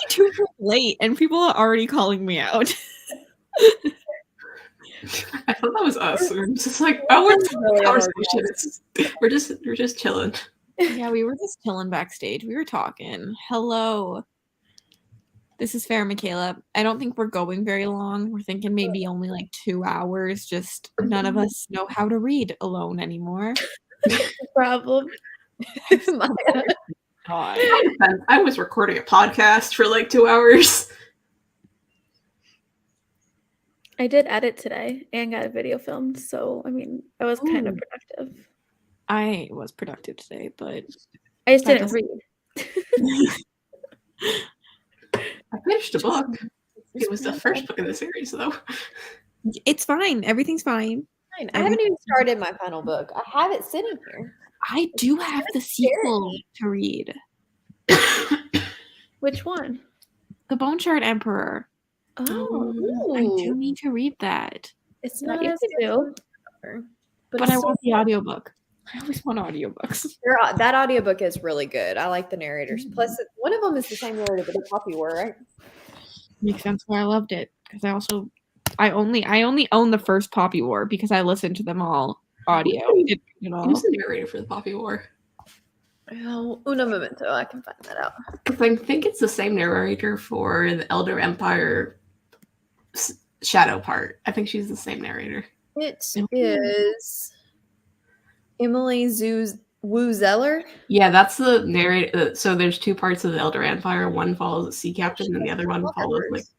Too late, and people are already calling me out. I thought that was us. We're just like, oh, we're just chilling. Yeah, we were just chilling backstage. We were talking. Hello. This is Farrah Michaela. I don't think we're going very long. We're thinking maybe only like 2 hours. Just none of us know how to read alone anymore. Problem. God. I was recording a podcast for like 2 hours. I did edit today and got a video filmed, so I mean, I was kind of productive. I was productive today, but I just didn't read. I finished a book. It was the first book in the series, though. It's fine. Everything's fine. I haven't even started my final book. I have it sitting here. I do have the sequel to read. Which one? The Bone Shard Emperor. Oh, I do need to read that. It's not not as good. But I want the audiobook. I always want audiobooks. That audiobook is really good. I like the narrators. Plus, one of them is the same narrator that the Poppy were, right? Makes sense why I loved it. Because I only own the first Poppy War because I listened to them all audio. Who's the narrator for the Poppy War? Oh, uno momento. I can find that out. I think it's the same narrator for the Elder Empire Shadow part. I think she's the same narrator. It is Emily Wu Zeller. Yeah, that's the narrator. So there's 2 parts of the Elder Empire. One follows a sea captain, and the other one follows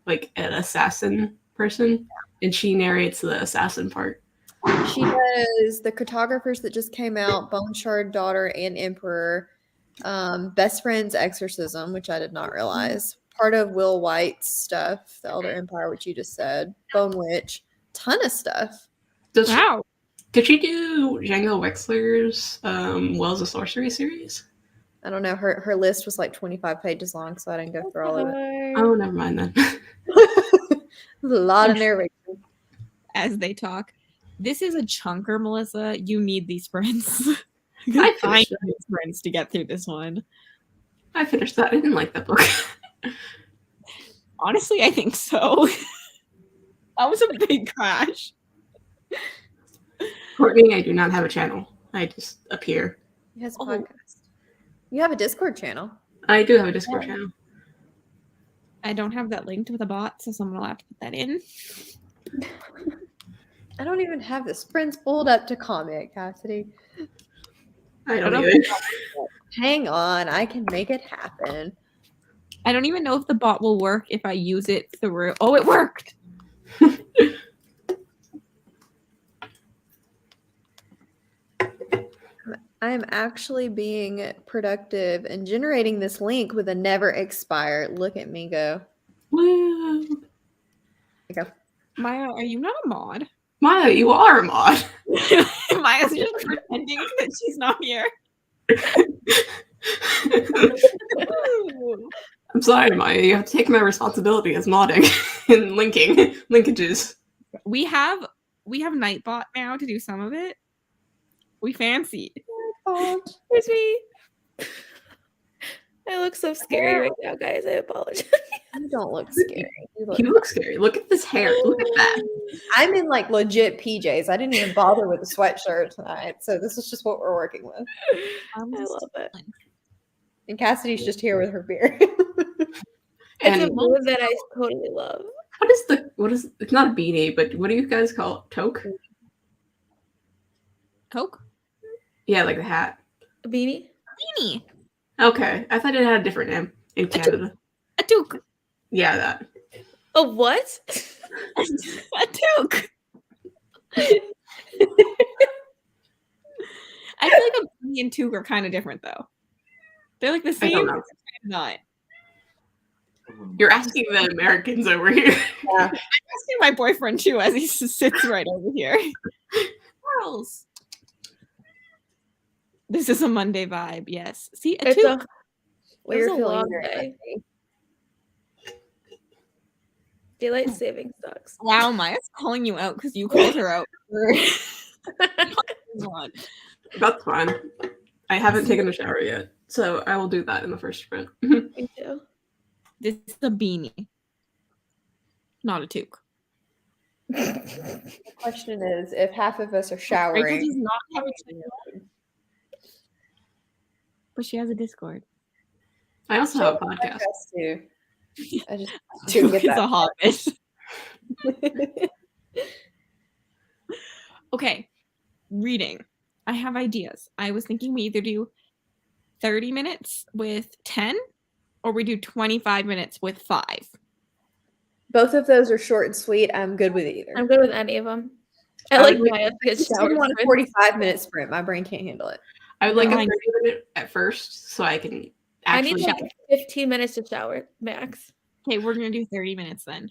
like an assassin person, and she narrates the assassin part. She does the cartographers that just came out, Bone Shard, Daughter, and Emperor, Best Friend's Exorcism, which I did not realize, part of Will White's stuff, the Elder Empire, which you just said, Bone Witch, ton of stuff. Wow. Did she do Django Wexler's Wells of Sorcery series? I don't know. Her list was like 25 pages long, so I didn't go through all of it. Oh, never mind then. A lot of narration. As they talk. This is a chunker, Melissa. You need these sprints. I need sprints to get through this one. I finished that. I didn't like that book. Honestly, I think so. That was a big crash. Courtney, I do not have a channel. I just appear. He has a podcast. You have a Discord channel. I do have a Discord channel. I don't have that linked with a bot, so someone will have to put that in. I don't even have the sprints pulled up to comment, Cassidy. I don't either. Hang on, I can make it happen. I don't even know if the bot will work if I use it through. Oh, it worked! I am actually being productive and generating this link with a never expire. Look at me go. Woo! Go. Maya, are you not a mod? Maya, you are a mod. Maya's just pretending that she's not here. I'm sorry, Maya. You have to take my responsibility as modding and linkages. We have Nightbot now to do some of it. We fancy. Here's me. I look so scary right now, guys. I apologize. You don't look scary. You look scary. Look at this hair. Look at that. I'm in like legit PJs. I didn't even bother with a sweatshirt tonight. So this is just what we're working with. I love it. And Cassidy's just here with her beer. It's a mood that I totally love. What is it's not a beanie, but what do you guys call it? Toque? Coke? Yeah, like the hat. A beanie? Beanie. Okay. I thought it had a different name in Canada. A toque. Yeah, that. A what? A toque. I feel like a beanie and toque are kind of different, though. They're like the same. I don't know. Not. You're asking the Americans over here. Yeah. I'm asking my boyfriend, too, as he sits right over here. Charles. This is a Monday vibe, yes. See, a toque. Well, you're a feeling long very day. lucky. Daylight savings sucks. Wow, Maya's calling you out because you called her out. That's fine. I haven't taken a shower yet, So I will do that in the first sprint. Me too. This is a beanie, not a toque. The question is, if half of us are Rachel showering, does not have a channel, but she has a Discord. I also have a podcast. too. I just Toque get is that. a hobbit. Okay, reading. I have ideas. I was thinking we either do 30 minutes with 10 or we do 25 minutes with 5. Both of those are short and sweet. I'm good with either. I'm good with any of them. I I like would Maya to get I just showered. didn't want a 45-minute sprint. My brain can't handle it. I would like a Mine- 30-minute at first so I can I need actually. like 15 minutes to shower max. Okay, we're going to do 30 minutes then.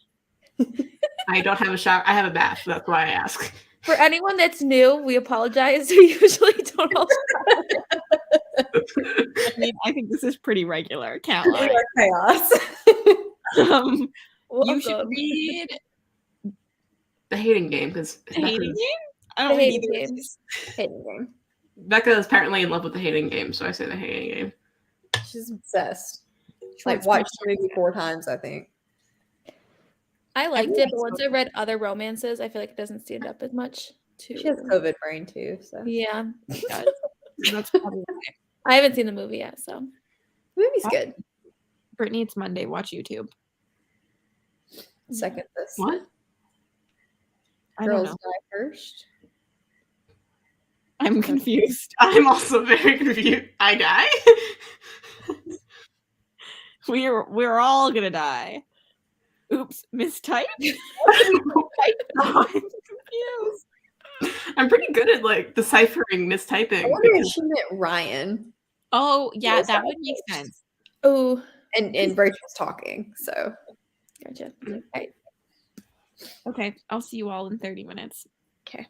I don't have a shower. I have a bath. That's why I ask. For anyone that's new, we apologize. We usually don't all I mean, I think this is pretty regular. Can't We lie. are chaos. You should read The hating game because The Hating Game? I The don't read hating either. game. Hating game. Becca is apparently in love with the hating game, so I say the hating game. She's obsessed. She Short watched the sprint. movie 4 times, I think. I liked really it, like but once I read other romances, I feel like it doesn't stand up as much to. She has COVID brain too, so Yeah. That's probably why. I haven't seen the movie yet, so. the movie's good. Brittany, it's Monday. Watch YouTube. Second this. What? I don't Girls know. die first. I'm confused. I'm also very confused. I die? We're all gonna die. Oops, mistyped. I'm confused. I'm pretty good at like deciphering mistyping. I wonder if because- she meant Ryan Oh yeah, Yes, that I would make sense. Oh, and Rachel's talking. So gotcha. Okay, I'll see you all in 30 minutes. okay.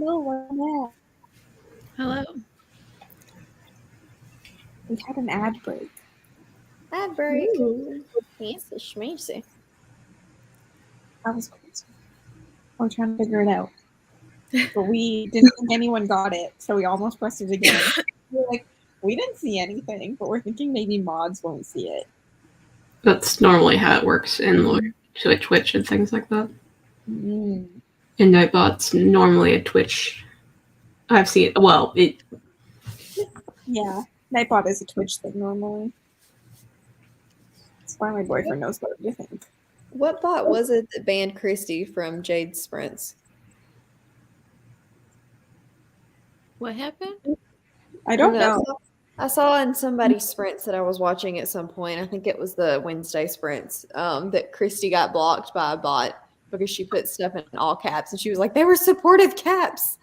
Will, welcome back. Hello. We had an ad break. Ad break. Ooh. Fancy schmancy. That was crazy. We're trying to figure it out. But we didn't think anyone got it, so we almost pressed it again. We're like, we didn't see anything, but we're thinking maybe mods won't see it. That's normally how it works in like Twitch and things like that. Mm. And Nightbot's normally a Twitch. I've seen it. Yeah, Nightbot is a Twitch thing normally. That's why my boyfriend knows better to think. What bot was it that banned Christy from Jade's sprints? What happened? I don't know. I saw in somebody's sprints that I was watching at some point, I think it was the Wednesday sprints, that Christy got blocked by a bot because she put stuff in all caps and she was like, they were supportive caps.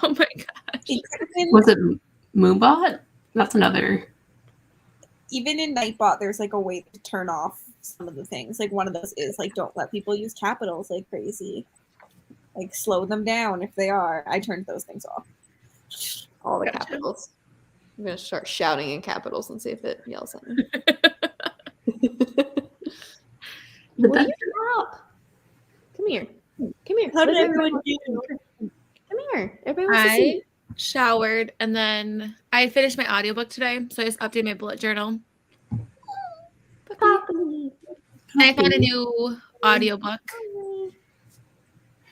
Oh my gosh. It could have been, Was it Moonbot? That's another. even in Nightbot, there's like a way to turn off some of the things. Like one of those is like, don't let people use capitals like crazy. Like slow them down if they are. I turned those things off. All the Gotcha. capitals. I'm going to start shouting in capitals and see if it yells at me. Will you stop? Come here. Come here. How did Let everyone do? Come here. Everybody wants to see I showered and then I finished my audiobook today, so I just updated my bullet journal. you. And I found a new audiobook.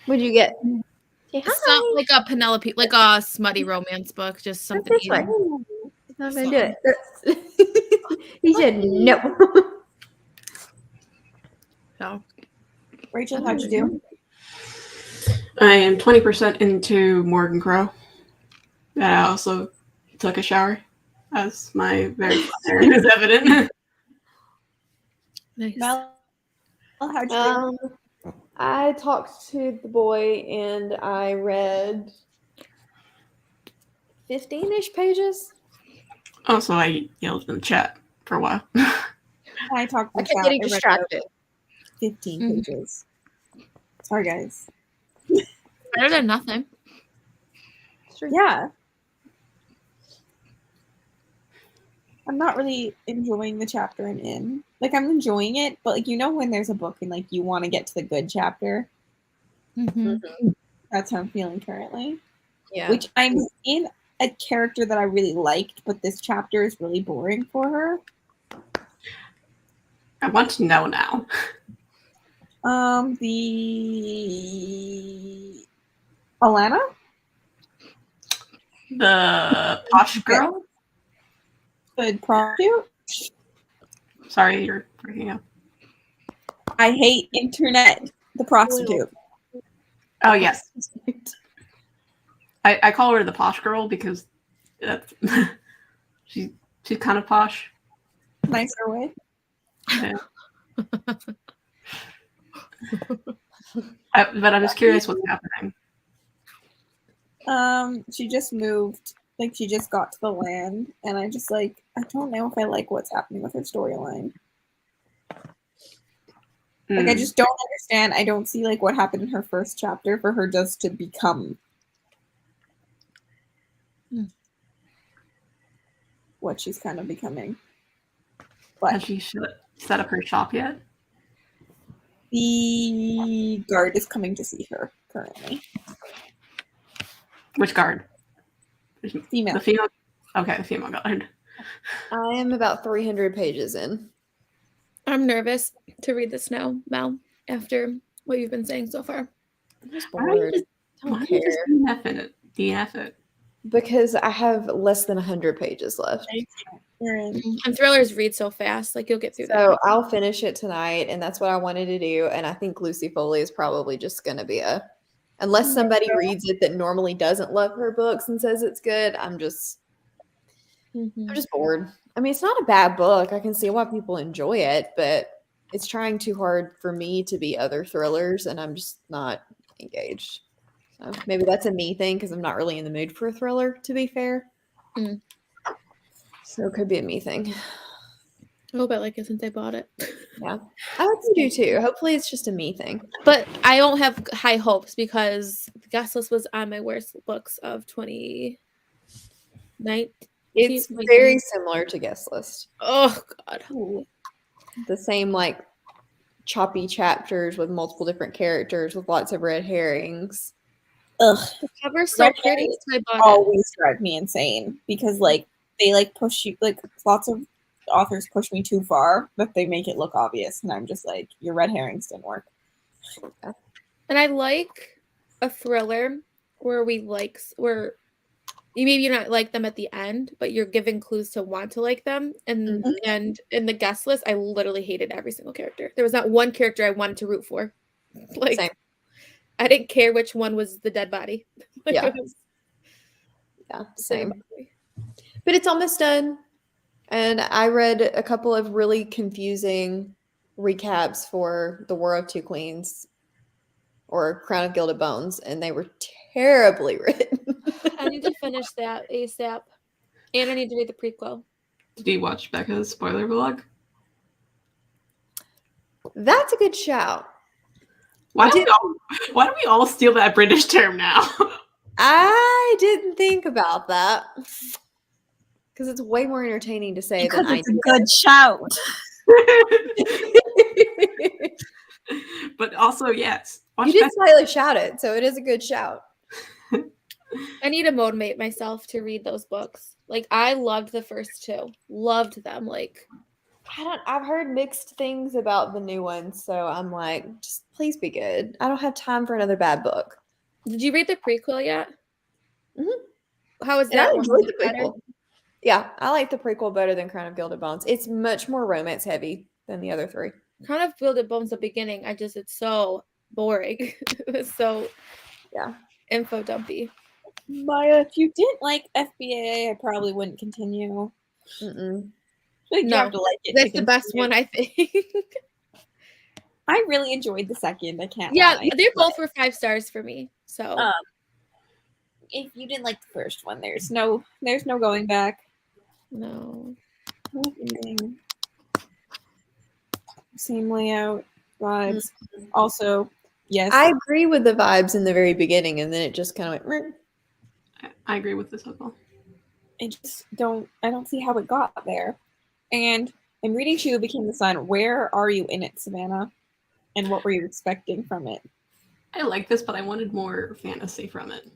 What'd you get? Say hi. It's not like a Penelope, like a smutty romance book, just Look something this way. easy. He's not going to do it. He said no. So Rachel, how'd you do? I am 20% into Morgan Crow. And I also took a shower, as my very fun is evident. nice. Mel, how'd you do? I talked to the boy and I read 15-ish pages. Also, I yelled in the chat for a while. I talked I to kept chat. getting I read distracted. 15 Mhm. pages. Sorry, guys. Better than nothing. Yeah. I'm not really enjoying the chapter I'm in. Like, I'm enjoying it, but, like, you know when there's a book and, like, you want to get to the good chapter? Mm-hmm. That's how I'm feeling currently. Yeah. Which I'm in a character that I really liked, but this chapter is really boring for her. I want to know now. The Alana? The posh girl? The prostitute? Sorry, you're breaking up. I hate internet. The prostitute. Oh, yes. I call her the posh girl because that's she's kind of posh. Nicer way. Yeah. But I'm just curious what's happening. She just moved. Like, she just got to the land, and I just, like, I don't know if I like what's happening with her storyline. Like, I just don't understand. I don't see, like, what happened in her first chapter for her just to become what she's kind of becoming. But Has she set up her shop yet? the guard is coming to see her currently. Which guard? Female. The female. Okay, the female guard. I am about 300 pages in. I'm nervous to read this now, Mel, after what you've been saying so far. I'm just Why are you bored. just, Don't why are you just care. DNF it? DNF it. Because I have less than 100 pages left. You're in. And thrillers read so fast, like you'll get through So that. I'll finish it tonight, and that's what I wanted to do. And I think Lucy Foley is probably just going to be unless somebody reads it that normally doesn't love her books and says it's good. I'm just bored. I mean, it's not a bad book. I can see why people enjoy it, but it's trying too hard for me to be other thrillers, and I'm just not engaged. So maybe that's a me thing because I'm not really in the mood for a thriller, to be fair. Mm. So it could be a me thing. I hope I like it since I bought it. Yeah, I hope you do too. Hopefully, it's just a me thing. But I don't have high hopes because the guest list was on my worst books of 2019. It's very similar to Guest List. Oh God. The same like choppy chapters with multiple different characters with lots of red herrings. Ugh. The cover's so Red pretty. herrings So I bought it. always drive me insane because like they like push you, like lots of authors push me too far that they make it look obvious, and I'm just like, your red herrings didn't work. And I like a thriller where you maybe not like them at the end, but you're given clues to want to like them. And and in the guest list, I literally hated every single character. There was not one character I wanted to root for. Like Same. I didn't care which one was the dead body. Like, Yeah. it was Same. But it's almost done. And I read a couple of really confusing recaps for The War of Two Queens or Crown of Gilded Bones, and they were terribly written. I need to finish that ASAP. And I need to read the prequel. Did you watch Becca's spoiler vlog? That's a good shout. Why do we all steal that British term now? I didn't think about that. Because it's way more entertaining to say Because than it's a good shout. But also, yes. You did slightly shout it, so it is a good shout. I need to motivate myself to read those books. Like I loved the first two. Loved them. Like I've heard mixed things about the new ones, so I'm like, just please be good. I don't have time for another bad book. did you read the prequel yet? Mm-hmm. How was And I that one? enjoyed Was the it better? prequel. Yeah, I like the prequel better than Crown of Gilded Bones. It's much more romance heavy than the other three. Crown of Gilded Bones, the beginning, it's so boring. It's so info dumpy. Maya, if you didn't like FBA, I probably wouldn't continue. Mm-mm. Like, you have to like it. That's the best one, I think. I really enjoyed the second. I can't Yeah, lie. they both were 5 stars for me. So if you didn't like the first one, there's no going back. no. Same layout, vibes. Also, yes, I agree with the vibes in the very beginning, and then it just kind of went. I agree with this as well. I don't see how it got there. And I'm reading She Who Became the Sun. Where are you in it, Savannah? And what were you expecting from it? I like this, but I wanted more fantasy from it.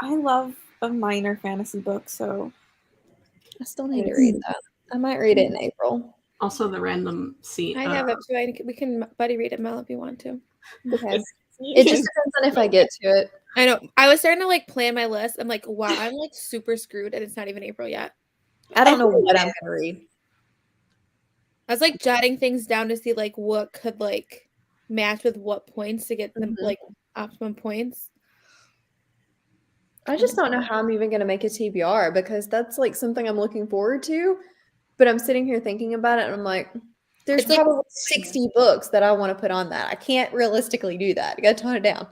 I love a minor fantasy book, so I still need to read that. I might read it in April. Also, the random scene. I have it too. We can buddy read it, Mel, if you want to. Okay. It just depends on if I get to it. I know. I was starting to like plan my list. I'm like, wow, I'm like super screwed, and it's not even April yet. I don't know what I'm gonna read. I was like jotting things down to see like what could like match with what points to get them like optimum points. I just don't know how I'm even gonna make a TBR because that's like something I'm looking forward to. But I'm sitting here thinking about it, and I'm like, there's probably like 60 books that I want to put on that. I can't realistically do that. I gotta tone it down.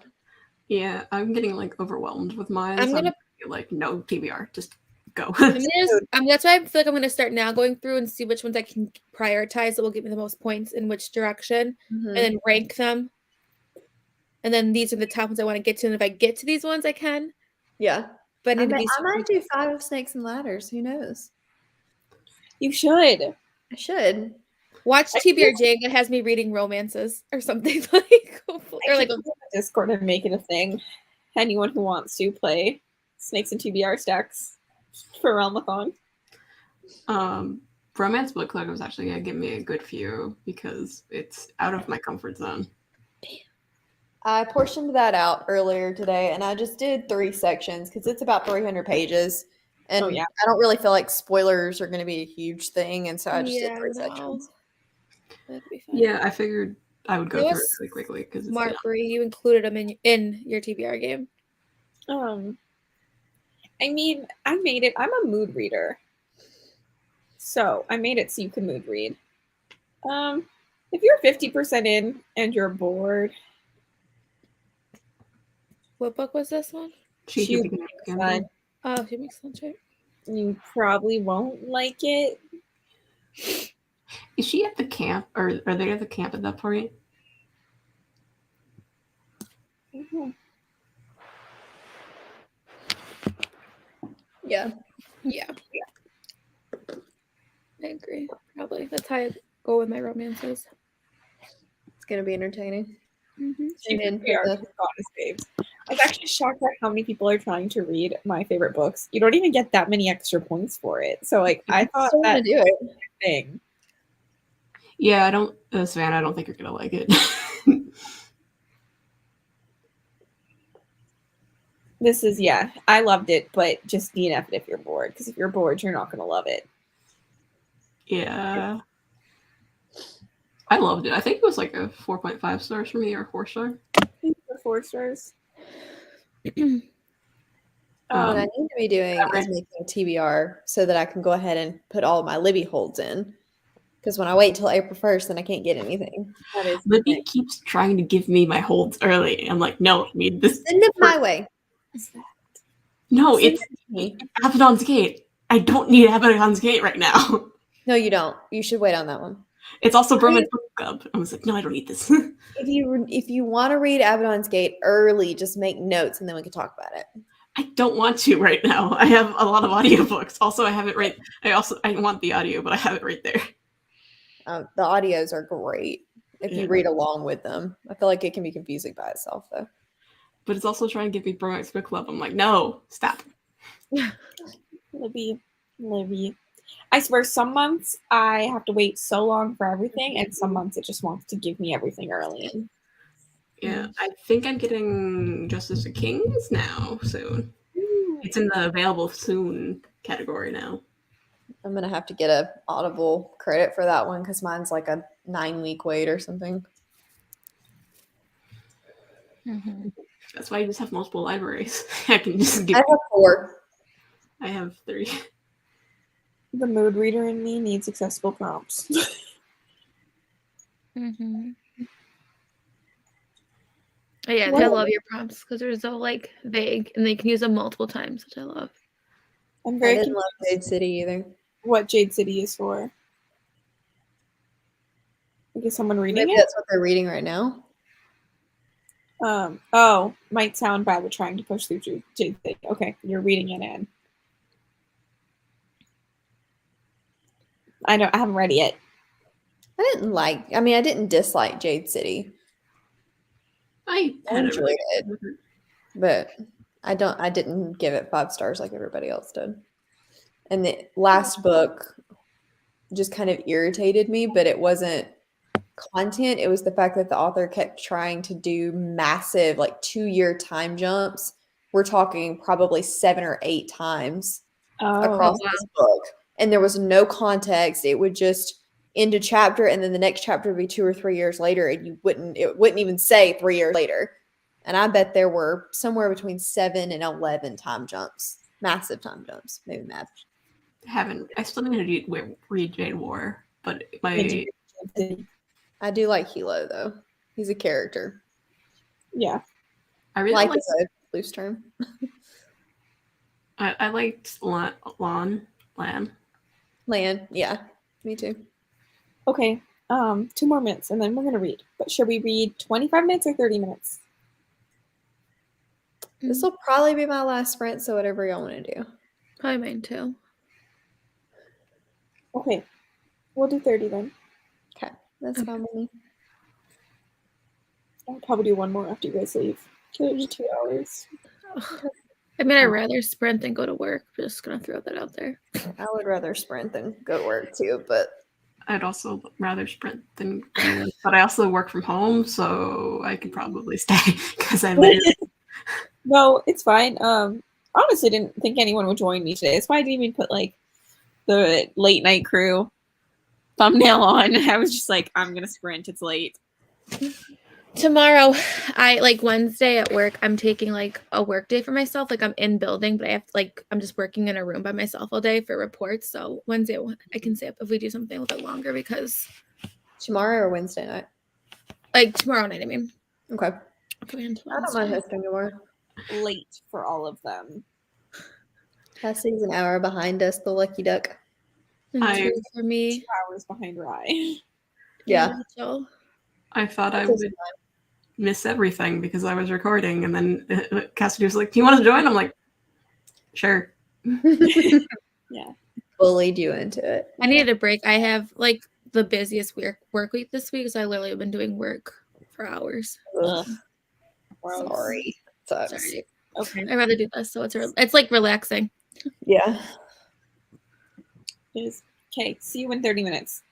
Yeah, I'm getting like overwhelmed with mine. I'm gonna like no TBR, just go. That's why I feel like I'm gonna start now going through and see which ones I can prioritize that will give me the most points in which direction, and then rank them. And then these are the top ones I want to get to, and if I get to these ones, I can. Yeah, but I might do 5 of Snakes and Ladders. Who knows? You should. I should. Watch TBR Jenga has me reading romances or something like, or like Discord and make it a thing. Anyone who wants to play Snakes and TBR stacks for Realmathon. Romance book club was actually gonna give me a good few because it's out of my comfort zone. I portioned that out earlier today, and I just did 3 sections because it's about 300 pages. And I don't really feel like spoilers are going to be a huge thing, and so I just did 3 sections. That'd be fun. Yeah, I figured I would go through it really quickly because Mark, you included them in your TBR game. I mean, I made it. I'm a mood reader, so I made it so you can mood read. If you're 50% in and you're bored, what book was this one? She Who Became the Sun. Oh, She Makes Sense, right? You probably won't like it. Is she at the camp, or are they at the camp at that point? Yeah. Yeah. I agree. Probably. That's how I go with my romances. It's gonna be entertaining. Mm-hmm. She Tune in really for are the- Goddess babes. I was actually shocked at how many people are trying to read my favorite books. You don't even get that many extra points for it. So like I thought Still wanna that do it. thing. Yeah, I don't, Savannah, I don't think you're gonna like it. This is I loved it, but just DNF it if you're bored. Because if you're bored, you're not gonna love it. Yeah. I loved it. I think it was like a 4.5 stars for me, or 4 star. I think for 4 stars. What I need to be doing Okay. is making a TBR so that I can go ahead and put all of my Libby holds in. Because when I wait till April 1st, then I can't get anything. That is Libby keeps trying to give me my holds early. I'm like, no, I need this. Send it my way. No, Send it's it to me. Abaddon's Gate. I don't need Abaddon's Gate right now. No, you don't. You should wait on that one. It's also Berman Book Club. I was like, no, I don't need this. If you want to read Abaddon's Gate early, just make notes and then we can talk about it. I don't want to right now. I have a lot of audiobooks. Also, I have it right. I want the audio, but I have it right there. The audios are great if Yeah. you read along with them. I feel like it can be confusing by itself, though. But it's also trying to give me Bromax Book Club. I'm like, no, stop. Libby. I swear, some months I have to wait so long for everything, and some months it just wants to give me everything early. Yeah, I think I'm getting Justice of Kings now soon. It's in the available soon category now. I'm going to have to get a Audible credit for that one because mine's like a 9-week wait or something. Mm-hmm. That's why I just have multiple libraries. I can just I give. have 4. I have 3. The mood reader in me needs accessible prompts. Mm-hmm. Yeah, I What? love your prompts because they're so like vague and they can use them multiple times, which I love. I'm I very didn't confused love Jade City either. what Jade City is for. Like, is someone reading Maybe it? that's what they're reading right now. Oh, might sound bad, but trying to push through Jade City. Okay, you're reading it in. I haven't read it yet. I didn't dislike Jade City, I I had enjoyed it, but I didn't give it 5 stars like everybody else did. And the last book just kind of irritated me, but it wasn't content. It was the fact that the author kept trying to do massive, like 2-year time jumps. We're talking probably 7 or 8 times across wow. this book. And there was no context. It would just end a chapter and then the next chapter would be 2 or 3 years later and it wouldn't even say 3 years later. And I bet there were somewhere between 7 and 11 time jumps. Massive time jumps. Maybe math. I still need to read Jade War, but my I do like Hilo though. He's a character. Yeah. I really Like like. is a loose term. I liked Lan. Lan, yeah, me too. Okay. 2 more minutes and then we're gonna read. But should we read 25 minutes or 30 minutes? This will probably be my last sprint, so whatever y'all want to do. Probably mine too. Okay. We'll do 30 then. Okay, that's fine with me. I'll probably do one more after you guys leave. Just 2 hours. I mean, I'd rather sprint than go to work. Just gonna throw that out there. I would rather sprint than go to work too, but I'd also rather sprint than, but I also work from home, so I could probably stay because I literally. No, it's fine. Honestly didn't think anyone would join me today. That's why I didn't even put like the late night crew thumbnail on. I was just like, I'm gonna sprint. It's late. Tomorrow, I like Wednesday at work. I'm taking like a work day for myself. Like I'm in building, but I have I'm just working in a room by myself all day for reports. So Wednesday I can stay up if we do something a little bit longer because tomorrow or Wednesday night. like tomorrow night. I mean, Okay. coming into I don't mind hosting tomorrow. Late for all of them. Cassie's an hour behind us, the lucky duck. And I- 2 for me. 2 hours behind Rye. Yeah. Rachel. I thought I That's would miss everything because I was recording, and then Cassidy was like, "Do you want to join?" I'm like, "Sure." Yeah. Bullied you into it. I needed a break. I have like the busiest work week this week, so I literally have been doing work for hours. Ugh, Gross. sorry. Sucks. Sorry. Okay. I'd rather do this, so it's like relaxing. Yeah. Okay. See you in 30 minutes.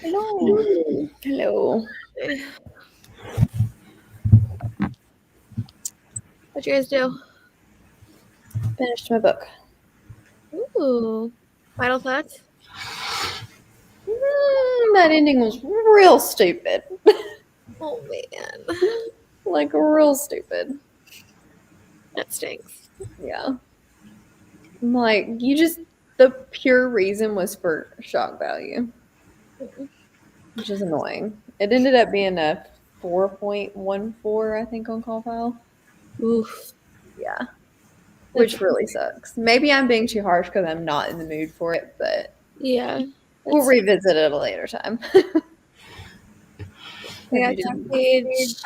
Hello. Hello. What'd you guys do? Finished my book. Ooh. Final thoughts? That ending was real stupid. Oh man. Like real stupid. That stinks. Yeah. Like the pure reason was for shock value, which is annoying. It ended up being a 4.14, I think, on call file. Oof. Yeah. Which really sucks. Maybe I'm being too harsh because I'm not in the mood for it, but Yeah. we'll revisit it at a later time. Yeah, it's on page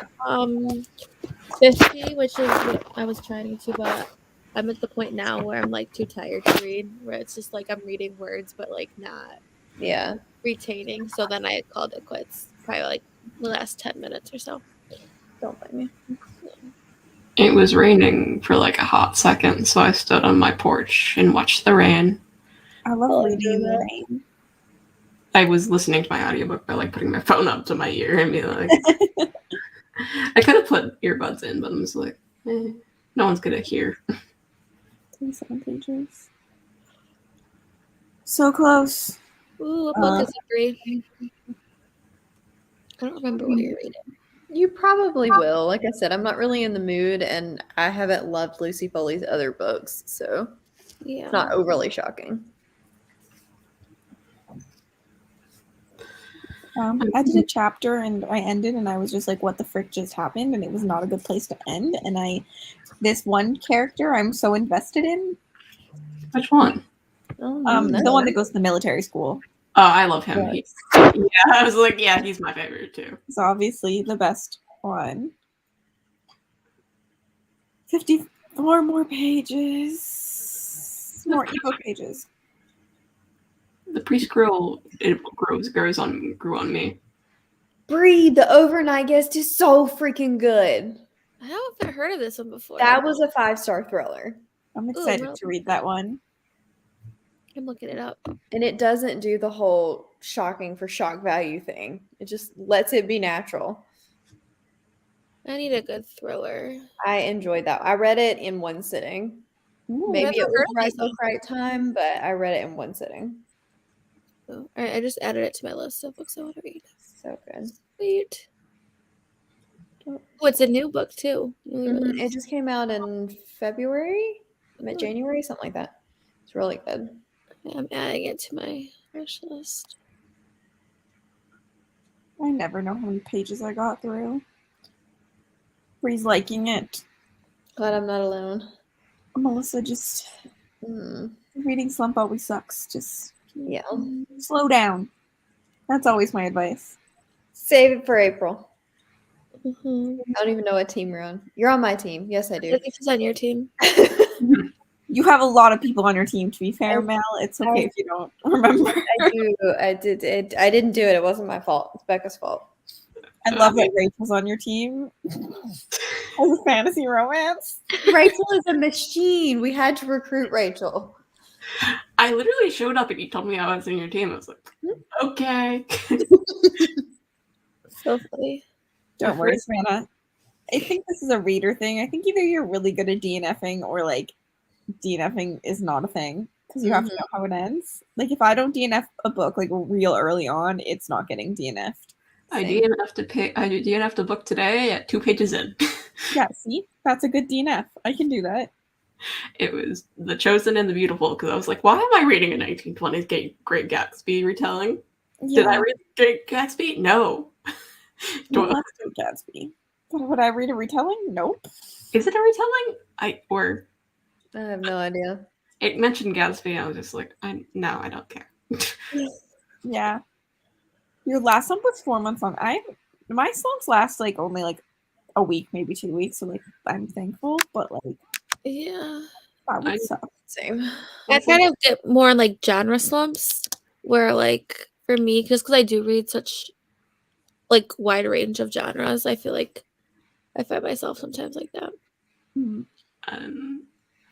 50, which is what I was trying to, but I'm at the point now where I'm like too tired to read, where it's just like I'm reading words but like not Yeah. retaining. So then I called it quits. Probably like the last 10 minutes or so. Don't blame me. It was raining for like a hot second, so I stood on my porch and watched the rain. I love Oh, reading in the that. rain. I was listening to my audiobook by like putting my phone up to my ear and be like, I could have put earbuds in, but I'm just like, no one's gonna hear. 27 pages. So close. Ooh, what book is it, Bree? I don't remember what you're reading. You probably will. Like I said, I'm not really in the mood, and I haven't loved Lucy Foley's other books, so Yeah. it's not overly shocking. I did a chapter and I ended and I was just like, what the frick just happened? And it was not a good place to end. And this one character I'm so invested in. Which one? The one that goes to the military school. Oh, I love him. Yes. I was like, yeah, he's my favorite too. It's obviously the best one. 54 more pages. More ebook pages. The preschool it grew on me. Breathe, the overnight guest is so freaking good. I haven't heard of this one before. That was a 5-star thriller. I'm excited to read that one. I'm looking it up. And it doesn't do the whole shocking for shock value thing. It just lets it be natural. I need a good thriller. I enjoyed that. I read it in one sitting. Ooh. Maybe it was right these book, right time, but I read it in one sitting. Oh, all right, I just added it to my list of books I want to read. So good. Sweet. Oh, it's a new book too. It just came out in February, January, something like that. It's really good. I'm adding it to my wish list. I never know how many pages I got through. Bree's liking it. Glad I'm not alone. Melissa just reading slump always sucks. Just slow down. That's always my advice. Save it for April. Mm-hmm. I don't even know what team you're on. You're on my team. Yes, I do. I think she's on your team. You have a lot of people on your team, to be fair, Mel. It's okay if you don't remember. I do. I did. I didn't do it. It wasn't my fault. It's Becca's fault. I love that Rachel's on your team. As a fantasy romance. Rachel is a machine. We had to recruit Rachel. I literally showed up and you told me I was in your team. I was like, okay. So funny. Don't worry, Savannah. I think this is a reader thing. I think either you're really good at DNFing or like DNFing is not a thing because you have to know how it ends. Like if I don't DNF a book like real early on, it's not getting DNF'd. I DNF'd a book today at 2 pages in. Yeah, see? That's a good DNF. I can do that. It was The Chosen and the Beautiful because I was like, why am I reading a 1920s Great Gatsby retelling? Yeah. Did I read Great Gatsby? No. Well, that's Great Gatsby. Would I read a retelling? Nope. Is it a retelling? I have no idea. It mentioned Gatsby. I was just like, I don't care. Yeah. Your last slump was 4 months long. My slumps last like only like a week, maybe 2 weeks. So like I'm thankful, but like yeah, that would suck. Same. I kind of get more in like genre slumps where like for me, because I do read such like wide range of genres, I feel like I find myself sometimes like that.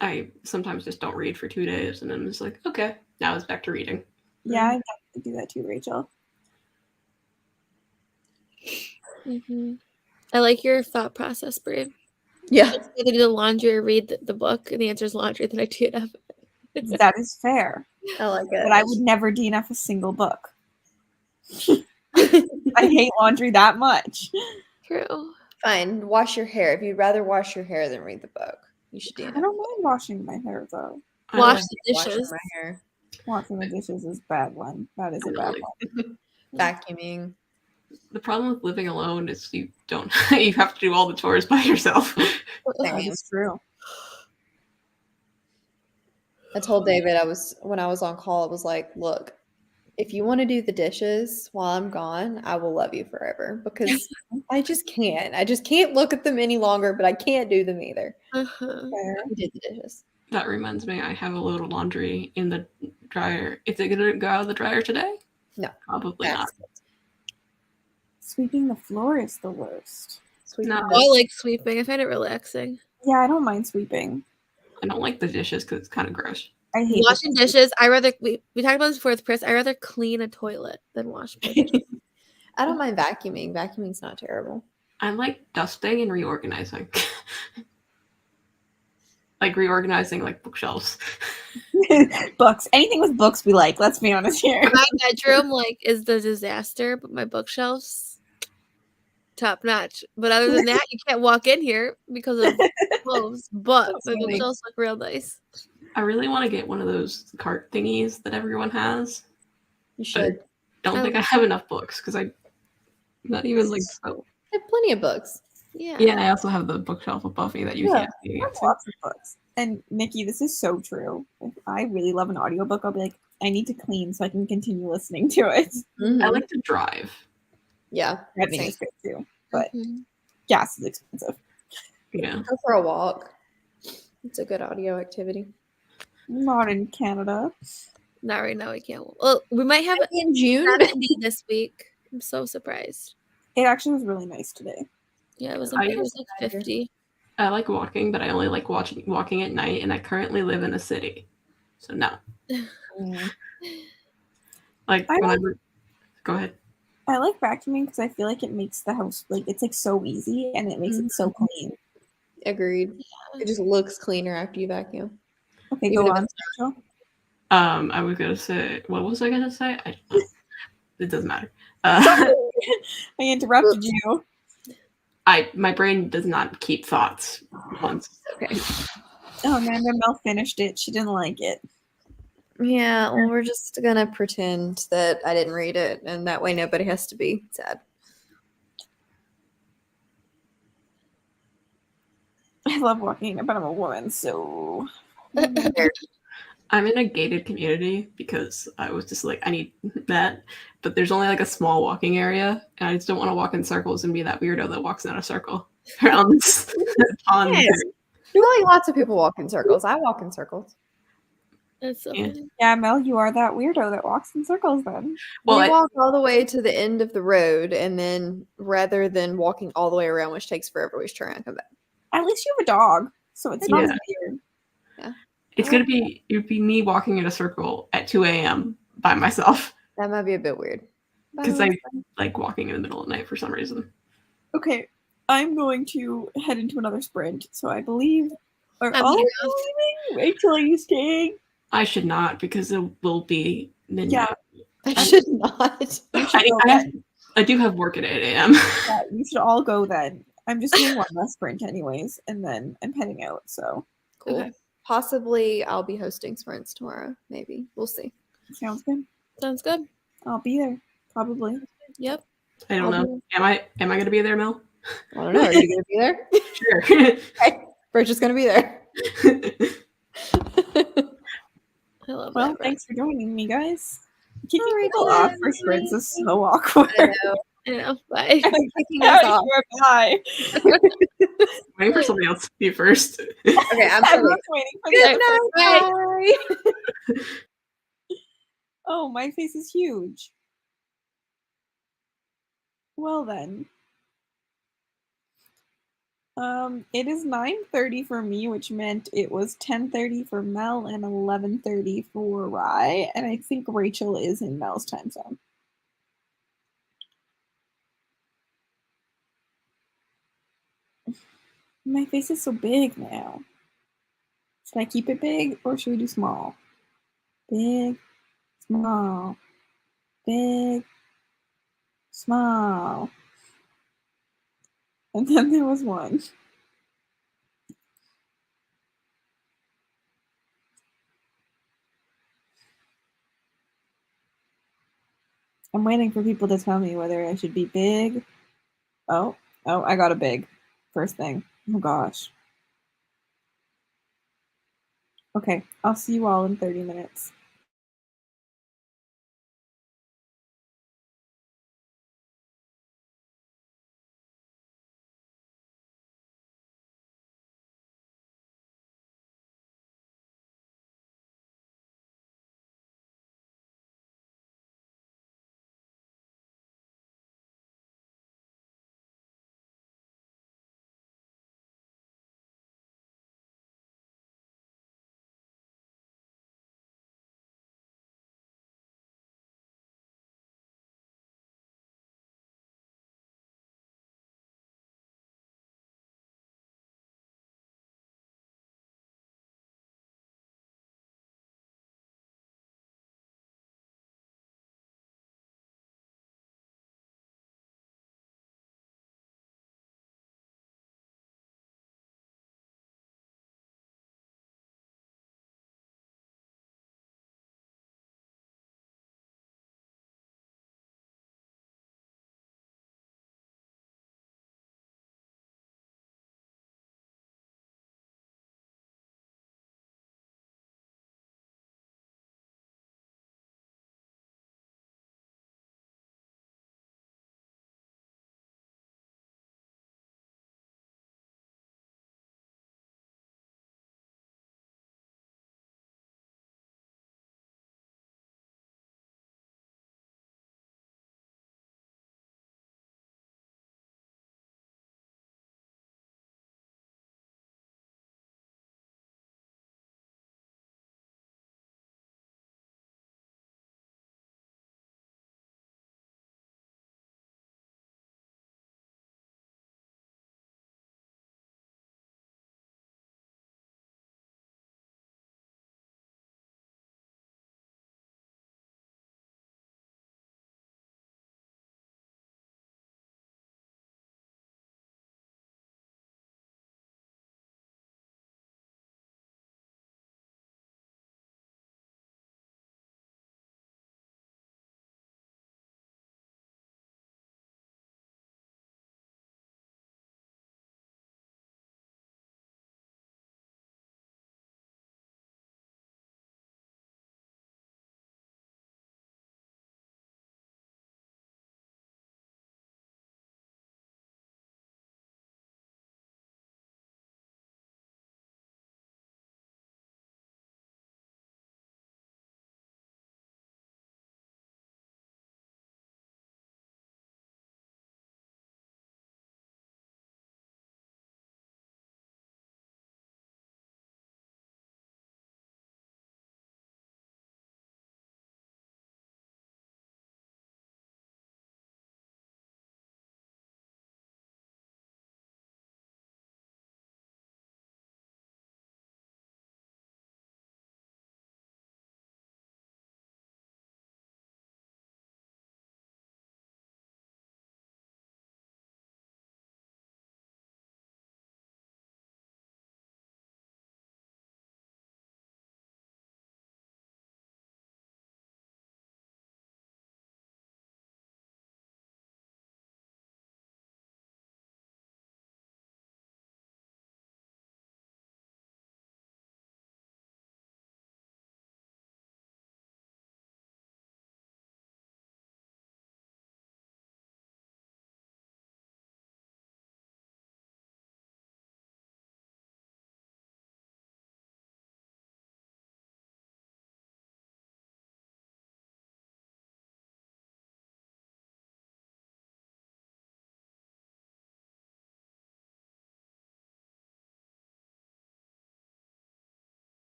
I sometimes just don't read for 2 days and I'm just like, okay, now it's back to reading. Yeah, I definitely do that too, Rachel. I like your thought process, Brie. Yeah. It's either do the laundry or read the book, and the answer is laundry. Then I DNF. That is fair. I like it. But I would never DNF a single book. I hate laundry that much. True. Fine. Wash your hair. If you'd rather wash your hair than read the book, you should do I it. don't mind washing my hair though. I Wash like- the Washing dishes. my hair. Washing the dishes is a bad one. That is a bad Really. one. Vacuuming. The problem with living alone is you don't you have to do all the chores by yourself. That Same. is true. I told David when I was on call, I was like, look, if you want to do the dishes while I'm gone, I will love you forever because I just can't. I just can't look at them any longer, but I can't do them either. Uh-huh. Fair. We did the dishes. That reminds me, I have a load of laundry in the dryer. Is it gonna go out of the dryer today? No. Probably not. Sweeping the floor is the worst. Sweeping No. I like sweeping. I find it relaxing. Yeah, I don't mind sweeping. I don't like the dishes because it's kind of gross. I hate Washing dishes. I rather we talked about this before with Chris. I rather clean a toilet than wash my dishes. I don't mind vacuuming. Vacuuming's not terrible. I like dusting and reorganizing. Like reorganizing like bookshelves. books. Anything with books we like. Let's be honest here. My bedroom is the disaster, but my bookshelves top notch. But other than that, you can't walk in here because of clothes. But That's my funny. bookshelves look real nice. I really want to get one of those cart thingies that everyone has. You should. Don't think I have enough books because I'm not even like so. I have plenty of books. Yeah. Yeah, I also have the bookshelf of Buffy that you Yeah. can't see. I have lots of books. And Nikki, this is so true. If I really love an audiobook, I'll be like, I need to clean so I can continue listening to it. Mhm. I like to drive. Yeah. Driving Same. is good too, but Mhm. gas is expensive. Yeah. Go for a walk. It's a good audio activity. Not in Canada. Not right now. We can't. Well, we might have In June. 70 this week. I'm so surprised. It actually was really nice today. Yeah, it was I- like 50. I like walking, but I only like walking at night, and I currently live in a city. So no. Like I when like- go ahead. I like vacuuming because I feel like it makes the house it's like so easy and it makes it so clean. Agreed. It just looks cleaner after you vacuum. Okay, Even go if on, Rachel. I was gonna say, what was I gonna say? It doesn't matter. I interrupted you. My brain does not keep thoughts once. Okay. Oh man, when Mel finished it, she didn't like it. Yeah, well, we're just gonna pretend that I didn't read it, and that way nobody has to be sad. I love walking, but I'm a woman, so I'm in a gated community because I was just like, I need that. But there's only like a small walking area, and I just don't want to walk in circles and be that weirdo that walks in a circle around this pond. Yes. Really, lots of people walk in circles. I walk in circles. That's so Yeah. funny. yeah, Mel, you are that weirdo that walks in circles then. Well, we I- walk all the way to the end of the road, and then rather than walking all the way around, which takes forever, we turn around and come back. At least you have a dog, so it's not Yeah. as weird. It's gonna be it'd be me walking in a circle at 2 a.m. by myself That might be a bit weird. because I like walking in the middle of the night for some reason. Okay, I'm going to head into another sprint, so I believe. Are I'm all of here. you leaving? Rachel, are you staying? I should not because it will be midnight. I should not. I do have work at 8 a.m. Yeah, you should all go then. I'm just doing one less sprint anyways, and then I'm heading out, so Cool. Okay. Possibly I'll be hosting sprints tomorrow. Maybe. We'll see. sounds good. Sounds good. I'll be there, probably. Yep. I don't I'll know. Am I gonna be there, Mel? I don't know. Are you going to be there? Sure. We're just going to be there. I love Well, that. thanks for joining me, guys. Kicking All right, people off then. for sprints is so awkward. I know. I know. Bye. Kicking us off. Bye. Waiting for somebody else to be first. Okay, I'm sorry. Everyone's waiting for Good the night. Bye. Oh, my face is huge. Well then. It is 9:30 for me, which meant it was 10:30 for Mel and 11:30 for Rye, and I think Rachel is in Mel's time zone. My face is so big now. Should I keep it big or should we do small? Big, small, big, small. And then there was one. I'm waiting for people to tell me whether I should be big. Oh, I got a big. First thing. Oh gosh. Okay, I'll see you all in 30 minutes.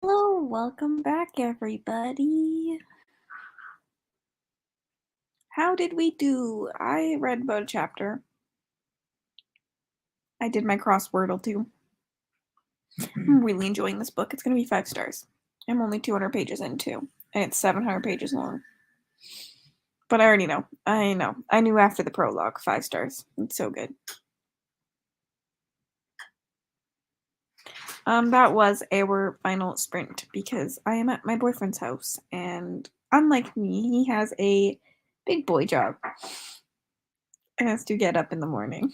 Hello, welcome back, everybody. How did we do? I read about a chapter. I did my crosswordle too. I'm really enjoying this book. It's going to be 5 stars. I'm only 200 pages in too, and it's 700 pages long. But I already know. I know. I knew after the prologue, 5 stars. It's so good. That was our final sprint because I am at my boyfriend's house, and unlike me, he has a big boy job and has to get up in the morning.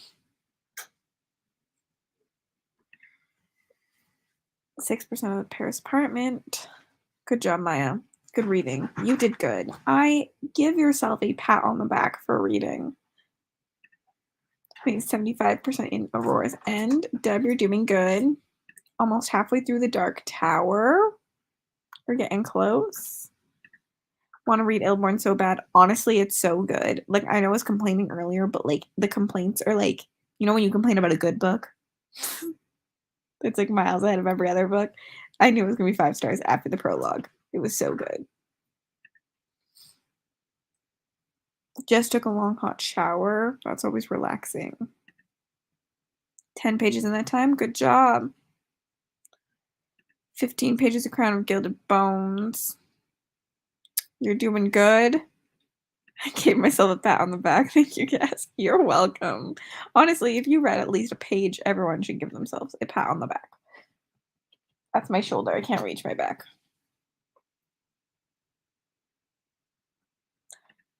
6% of the Paris apartment. Good job, Maya. Good reading. You did good. I give yourself a pat on the back for reading. 75% in Aurora's End. Deb, you're doing good. Almost halfway through the Dark Tower. We're getting close. Want to read Ilborn so bad. Honestly, it's so good. Like, I know I was complaining earlier, but like the complaints are like, you know when you complain about a good book? It's like miles ahead of every other book. I knew it was going to be 5 stars after the prologue. It was so good. Just took a long hot shower. That's always relaxing. 10 pages in that time. Good job. 15 pages of Crown of Gilded Bones. You're doing good. I gave myself a pat on the back. Thank you, Cass. You're welcome. Honestly, if you read at least a page, everyone should give themselves a pat on the back. That's my shoulder. I can't reach my back.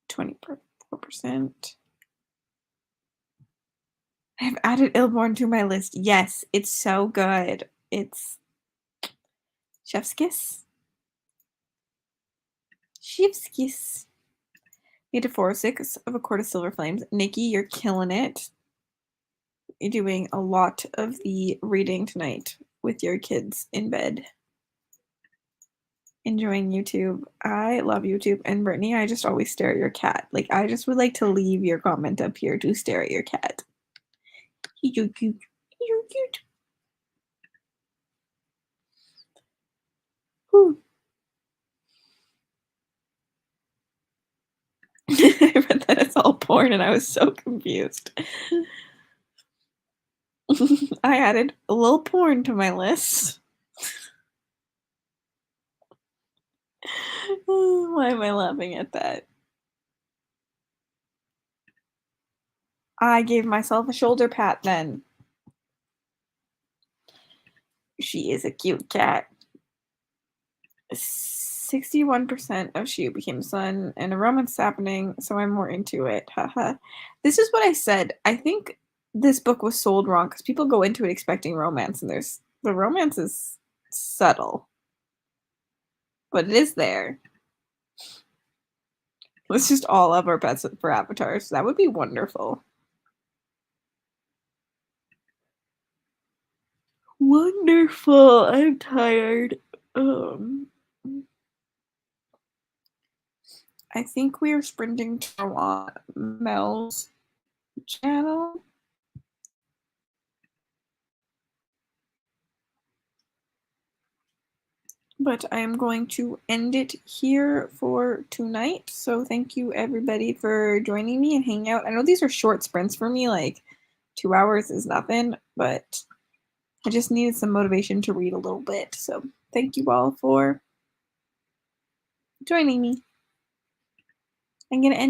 24%. I have added Ilborn to my list. Yes, it's so good. It's Chef's Kiss. Chef's Kiss. Need a 406 of A Court of Silver Flames. Nikki, you're killing it. You're doing a lot of the reading tonight with your kids in bed. Enjoying YouTube. I love YouTube. And Brittany, I just always stare at your cat. Like, I just would like to leave your comment up here to stare at your cat. He's so cute. He's so cute. Whew. I read that it's all porn and I was so confused. I added a little porn to my list. Why am I laughing at that? I gave myself a shoulder pat then. She is a cute cat. 61% of She Became Sun, and a romance happening, so I'm more into it. Haha. This is what I said. I think this book was sold wrong because people go into it expecting romance, and the romance is subtle. But it is there. Let's just all up our pets for avatars. That would be wonderful. Wonderful. I'm tired. I think we are sprinting to Mel's channel. But I am going to end it here for tonight. So thank you everybody for joining me and hanging out. I know these are short sprints for me, like 2 hours is nothing, but I just needed some motivation to read a little bit. So thank you all for joining me. I'm going to end